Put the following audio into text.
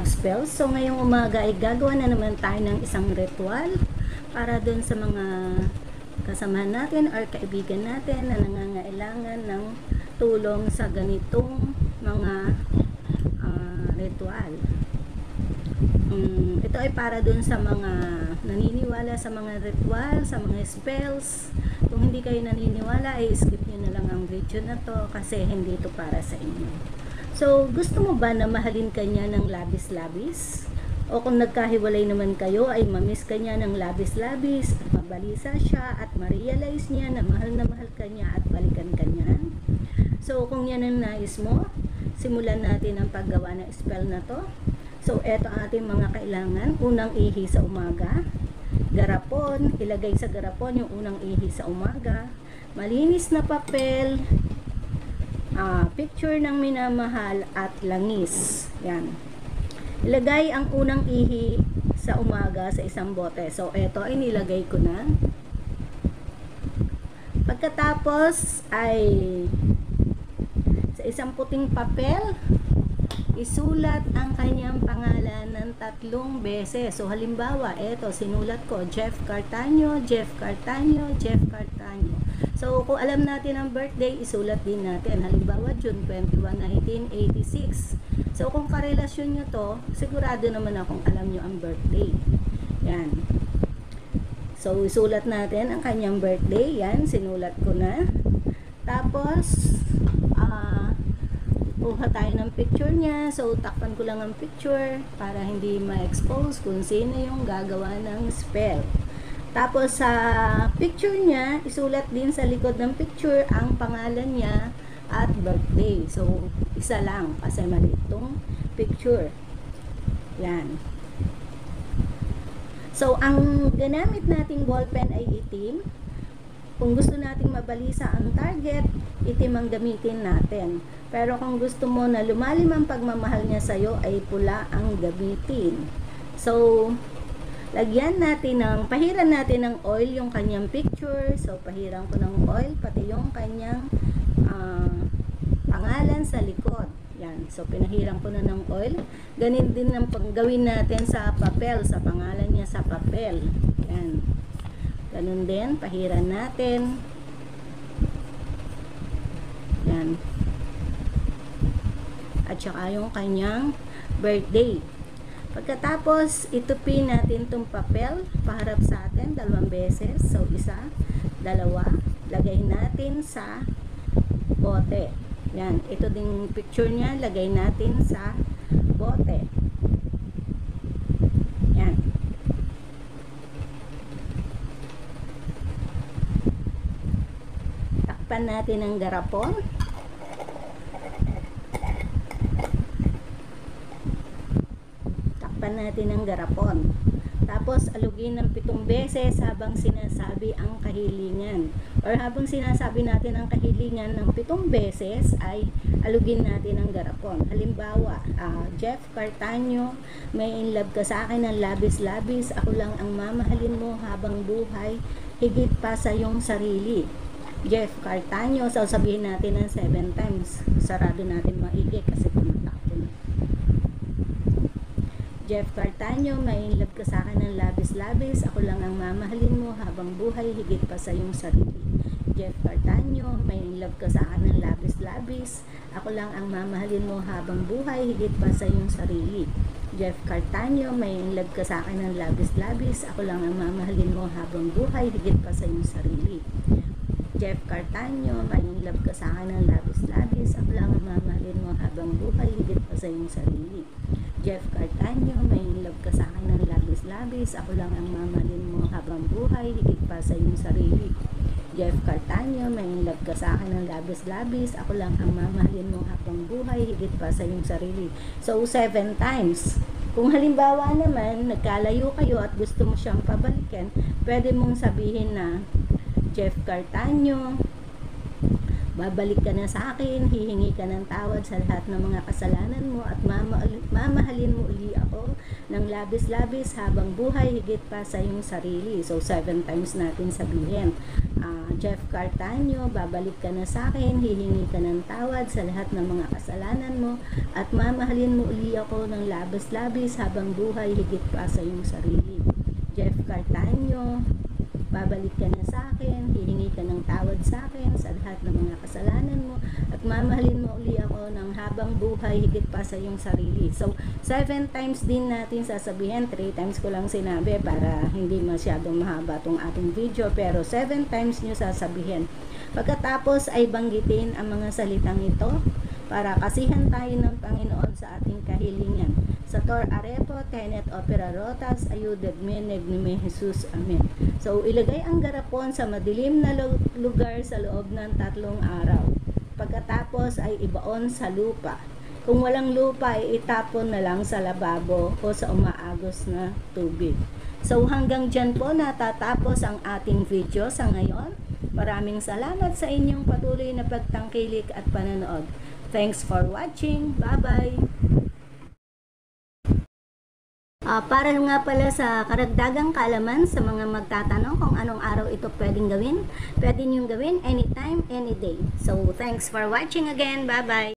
spells. So ngayong umaga ay gagawa na naman tayo ng isang ritual para dun sa mga kasamahan natin or kaibigan natin na nangangailangan ng tulong sa ganitong mga ritual. Ito ay para dun sa mga naniniwala sa mga ritual, sa mga spells. Kung hindi kayo naniniwala ay skip nyo na lang ang video na to kasi hindi ito para sa inyo. So, gusto mo ba na mahalin kanya ng labis-labis? O kung nagkahiwalay naman kayo ay mamiss kanya ng labis-labis at mabalisa siya at ma-realize niya na mahal kanya at balikan kanya? So, kung yan ang nais mo, simulan natin ang paggawa ng spell na to. So, eto ang ating mga kailangan. Unang ihi sa umaga. Garapon. Ilagay sa garapon yung unang ihi sa umaga. Malinis na papel. Picture ng minamahal at langis. Yan. Ilagay ang unang ihi sa umaga sa isang bote. So, eto ay nilagay ko na. Pagkatapos ay sa isang puting papel, isulat ang kanyang pangalan ng 3 beses. So, halimbawa, eto, sinulat ko, Jeff Cartaño, Jeff Cartaño, Jeff Cartaño. So, kung alam natin ang birthday, isulat din natin. Halimbawa, June 21, 1986. So, kung karelasyon nyo to, sigurado naman akong alam nyo ang birthday. Yan. So, isulat natin ang kanyang birthday. Yan, sinulat ko na. Tapos, kuha tayo ng picture niya. So, takpan ko lang ang picture para hindi ma-expose kung sino yung gagawa ng spell. Tapos, sa picture niya, isulat din sa likod ng picture ang pangalan niya at birthday. So, isa lang kasi mali itong picture. Yan. So, ang ginamit nating ballpen ay itim. Kung gusto nating mabalisa ang target, itim ang gamitin natin. Pero kung gusto mo na lumalim ang pagmamahal niya sa'yo, ay pula ang gamitin. So, lagyan natin pahiran natin ng oil yung kanyang picture. So, pahiran ko ng oil, pati yung kanyang pangalan sa likod. Yan. So, pinahiran ko na ng oil. Ganun din ang gawin natin sa papel, sa pangalan niya sa papel. Yan. Ganun din, pahiran natin. Yan. At saka yung kanyang birthday. Pagkatapos, itupin natin itong papel paharap sa atin 2 beses. So, 1, 2, lagay natin sa bote. Yan. Ito ding picture niya, lagay natin sa bote. Yan. Takpan natin ang garapon. Natin ang garapon. Tapos alugin ng 7 beses habang sinasabi ang kahilingan. Or habang sinasabi natin ang kahilingan ng 7 beses ay alugin natin ang garapon. Halimbawa, Jeff Cartaño, may in love ka sa akin ng labis-labis. Ako lang ang mamahalin mo habang buhay, higit pa sa iyong sarili. Jeff Cartaño, so sabihin natin ng 7 times. Sarado natin maigi kasi tumatakbo na. Jeff Cartaño, may in love ka sa akin ng labis-labis. Ako lang ang mamahalin mo habang buhay, higit pa sa iyong sarili. Jeff Cartaño, may in love ka sa akin ng labis-labis. Ako lang ang mamahalin mo habang buhay, higit pa sa iyong sarili. Jeff Cartaño, may in love ka sa akin ng labis-labis. Ako lang ang mamahalin mo habang buhay, higit pa sa iyong sarili. Jeff Cartaño, may in love ka sa akin ng labis-labis. Ako lang ang mamahalin mo habang buhay, higit pa sa iyong sarili. Jeff Cartaño, may in love ka sa akin ng labis-labis. Ako lang ang mamahalin mo habang buhay, higit pa sa iyong sarili. Jeff Cartaño, may in love ka sa akin ng labis-labis. Ako lang ang mamahalin mo habang buhay, higit pa sa iyong sarili. So, 7 times. Kung halimbawa naman, nagkalayo kayo at gusto mo siyang pabalikan, pwede mong sabihin na, Jeff Cartaño, babalik ka na sa akin, hihingi ka ng tawad sa lahat ng mga kasalanan mo at mamahalin mo uli ako ng labis-labis habang buhay, higit pa sa iyong sarili. So, 7 times natin sabihin. Jeff Cartanio, babalik ka na sa akin, hihingi ka ng tawad sa lahat ng mga kasalanan mo, at mamahalin mo uli ako ng labis-labis habang buhay, higit pa sa iyong sarili. Jeff Cartanio, babalik ka na sa akin, hihingi ka ng tawad sa akin sa lahat ng mga kasalanan mo, at mamahalin mo uli ako ng habang buhay, higit pa sa iyong sarili. So, 7 times din natin sasabihin. 3 times ko lang sinabi para hindi masyadong mahaba tong ating video, pero 7 times nyo sasabihin. Pagkatapos ay banggitin ang mga salitang ito para kasihan tayo ng Panginoon sa ating kahilingan. Sator arepo, tenet opera rotas, ayudad me, negnime Jesus, amen. So, ilagay ang garapon sa madilim na lugar sa loob ng 3 araw. Pagkatapos ay ibaon sa lupa. Kung walang lupa, ay itapon na lang sa lababo o sa umaagos na tubig. So, hanggang dyan po natatapos ang ating video sa ngayon. Maraming salamat sa inyong patuloy na pagtangkilik at pananood. Thanks for watching. Bye-bye! Para nga pala sa karagdagang kaalaman sa mga magtatanong kung anong araw ito pwedeng gawin, pwede niyong gawin anytime, any day. So, thanks for watching again. Bye-bye!